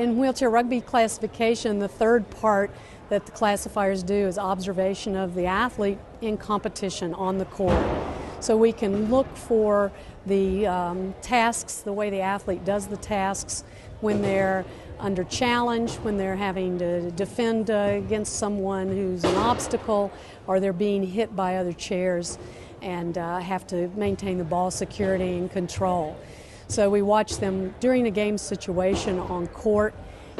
In wheelchair rugby classification, the third part that the classifiers do is observation of the athlete in competition on the court. So we can look for the tasks, the way the athlete does the tasks when they're under challenge, when they're having to defend against someone who's an obstacle, or they're being hit by other chairs and have to maintain the ball security and control. So we watch them during a game situation on court,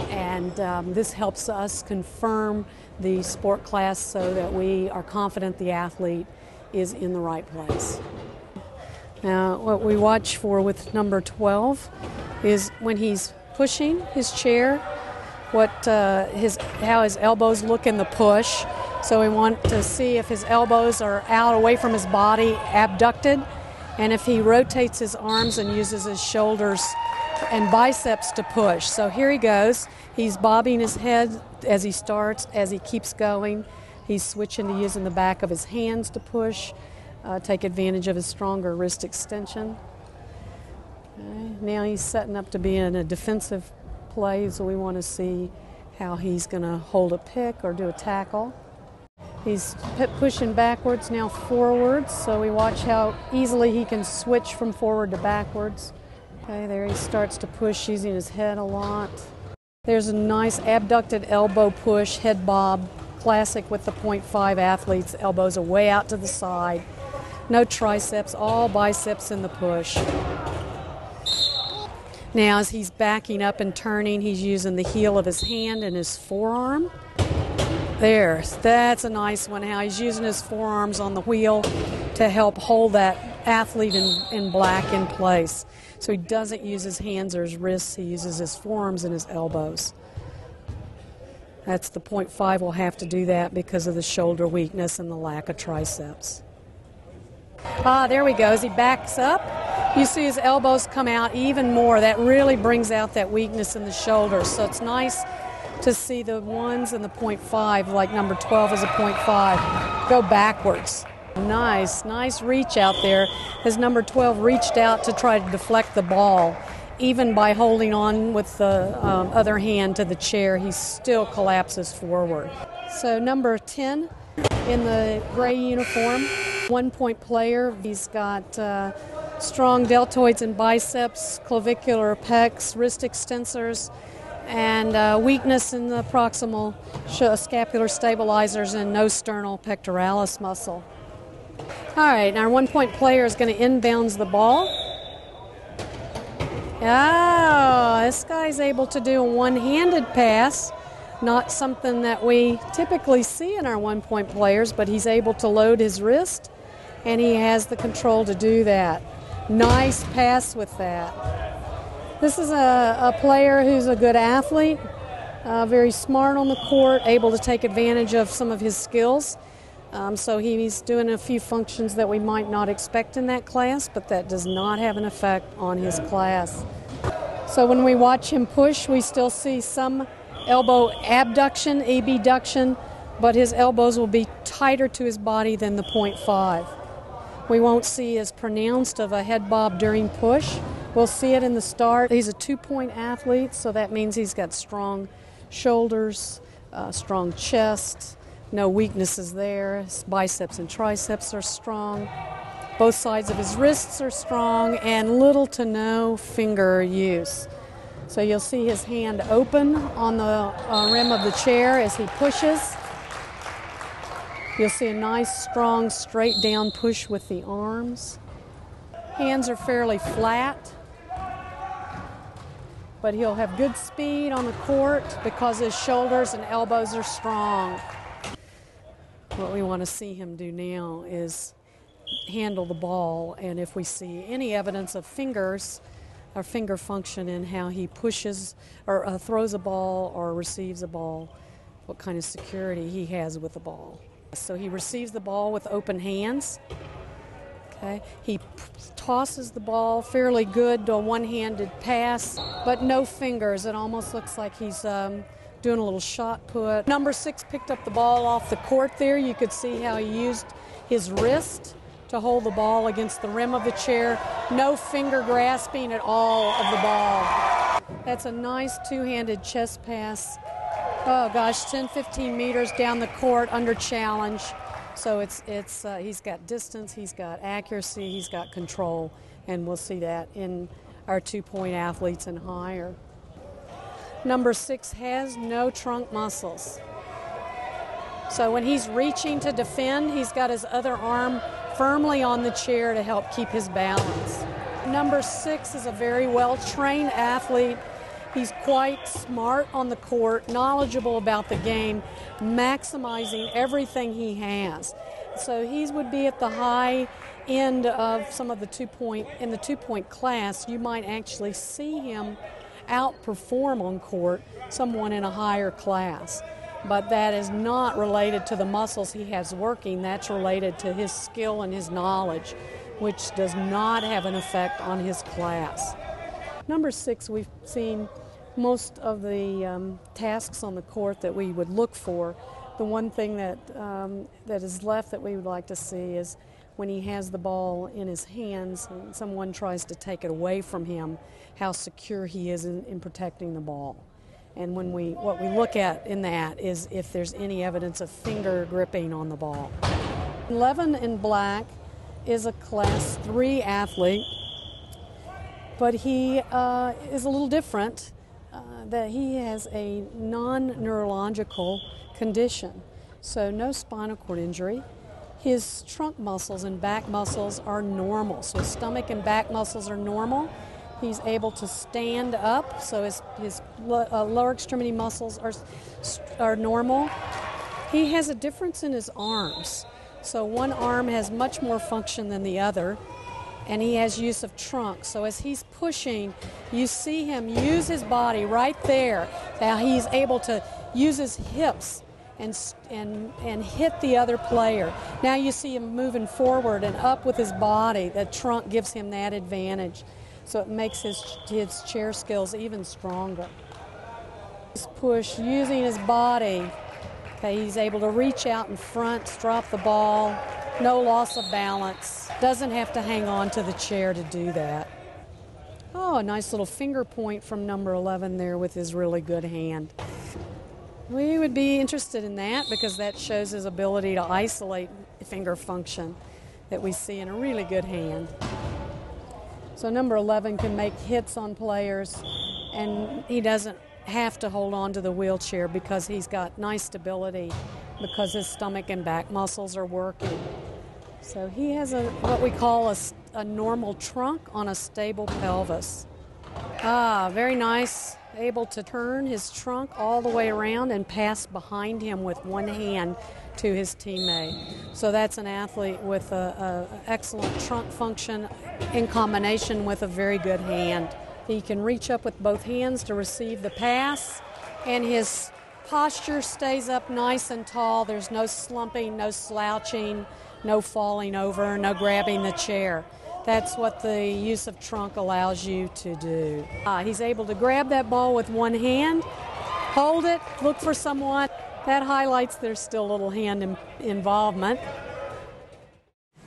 and this helps us confirm the sport class so that we are confident the athlete is in the right place. Now, what we watch for with number 12 is when he's pushing his chair, how his elbows look in the push. So we want to see if his elbows are out away from his body, abducted, and if he rotates his arms and uses his shoulders and biceps to push. So here he goes. He's bobbing his head as he starts. As he keeps going, he's switching to using the back of his hands to push, take advantage of his stronger wrist extension. Okay. Now he's setting up to be in a defensive play, so we want to see how he's going to hold a pick or do a tackle. He's pushing backwards, now forwards, so we watch how easily he can switch from forward to backwards. Okay, there he starts to push using his head a lot. There's a nice abducted elbow push, head bob, classic with the .5 athletes. Elbows are way out to the side. No triceps, all biceps in the push. Now as he's backing up and turning, he's using the heel of his hand and his forearm. That's a nice one, how he's using his forearms on the wheel to help hold that athlete in black in place. So he doesn't use his hands or his wrists, he uses his forearms and his elbows. That's the .5 will have to do that because of the shoulder weakness and the lack of triceps. There we go. As he backs up, you see his elbows come out even more. That really brings out that weakness in the shoulders. So it's nice to see the ones and the .5, like number 12 is a .5, go backwards. Nice reach out there. As number 12 reached out to try to deflect the ball, even by holding on with the other hand to the chair, he still collapses forward. So number 10 in the gray uniform, 1-point player. He's got strong deltoids and biceps, clavicular pecs, wrist extensors, and weakness in the proximal scapular stabilizers and no sternal pectoralis muscle. All right, now our 1-point player is going to inbounds the ball. Oh, this guy's able to do a one-handed pass, not something that we typically see in our 1-point players, but he's able to load his wrist, and he has the control to do that. Nice pass with that. This is a player who's a good athlete, very smart on the court, able to take advantage of some of his skills. So he's doing a few functions that we might not expect in that class, but that does not have an effect on his class. So when we watch him push, we still see some elbow abduction, abduction, but his elbows will be tighter to his body than the .5. We won't see as pronounced of a head bob during push. We'll see it in the start. He's a 2-point athlete, so that means he's got strong shoulders, strong chest, no weaknesses there. His biceps and triceps are strong. Both sides of his wrists are strong, and little to no finger use. So you'll see his hand open on the rim of the chair as he pushes. You'll see a nice, strong, straight down push with the arms. Hands are fairly flat, but he'll have good speed on the court because his shoulders and elbows are strong. What we want to see him do now is handle the ball, and if we see any evidence of fingers or finger function in how he pushes or throws a ball or receives a ball, what kind of security he has with the ball. So he receives the ball with open hands. Okay. He tosses the ball, fairly good, a one-handed pass, but no fingers. It almost looks like he's doing a little shot put. Number 6 picked up the ball off the court there. You could see how he used his wrist to hold the ball against the rim of the chair. No finger grasping at all of the ball. That's a nice two-handed chest pass. Oh gosh, 10-15 meters down the court under challenge. So he's got distance, he's got accuracy, he's got control, and we'll see that in our 2-point athletes and higher. Number 6 has no trunk muscles. So when he's reaching to defend, he's got his other arm firmly on the chair to help keep his balance. Number 6 is a very well-trained athlete. He's quite smart on the court, knowledgeable about the game, maximizing everything he has. So he would be at the high end of some of the 2-point class. You might actually see him outperform on court someone in a higher class. But that is not related to the muscles he has working. That's related to his skill and his knowledge, which does not have an effect on his class. Number 6, we've seen most of the tasks on the court that we would look for. The one thing that is left that we would like to see is when he has the ball in his hands and someone tries to take it away from him, how secure he is in protecting the ball. And what we look at in that is if there's any evidence of finger gripping on the ball. 11 in black is a Class 3 athlete, but he is a little different. That he has a non-neurological condition, so no spinal cord injury. His trunk muscles and back muscles are normal, so his stomach and back muscles are normal. He's able to stand up, so his lower extremity muscles are normal. He has a difference in his arms, so one arm has much more function than the other, and he has use of trunk. So as he's pushing, you see him use his body right there. Now he's able to use his hips and hit the other player. Now you see him moving forward and up with his body. The trunk gives him that advantage. So it makes his chair skills even stronger. His push using his body. Okay, he's able to reach out in front, drop the ball, no loss of balance. Doesn't have to hang on to the chair to do that. Oh, a nice little finger point from number 11 there with his really good hand. We would be interested in that because that shows his ability to isolate finger function that we see in a really good hand. So number 11 can make hits on players, and he doesn't have to hold on to the wheelchair because he's got nice stability because his stomach and back muscles are working. So he has what we call a normal trunk on a stable pelvis. Very nice. Able to turn his trunk all the way around and pass behind him with one hand to his teammate. So that's an athlete with an excellent trunk function in combination with a very good hand. He can reach up with both hands to receive the pass, and his posture stays up nice and tall. There's no slumping, no slouching, no falling over, no grabbing the chair. That's what the use of trunk allows you to do. He's able to grab that ball with one hand, hold it, look for someone. That highlights there's still a little hand involvement.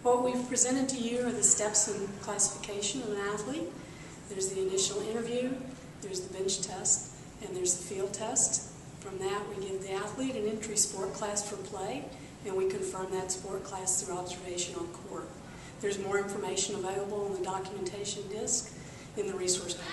What we've presented to you are the steps in classification of an athlete. There's the initial interview, there's the bench test, and there's the field test. From that, we give the athlete an entry sport class for play, and we confirm that sport class through observation on court. There's more information available on the documentation disc in the resource guide.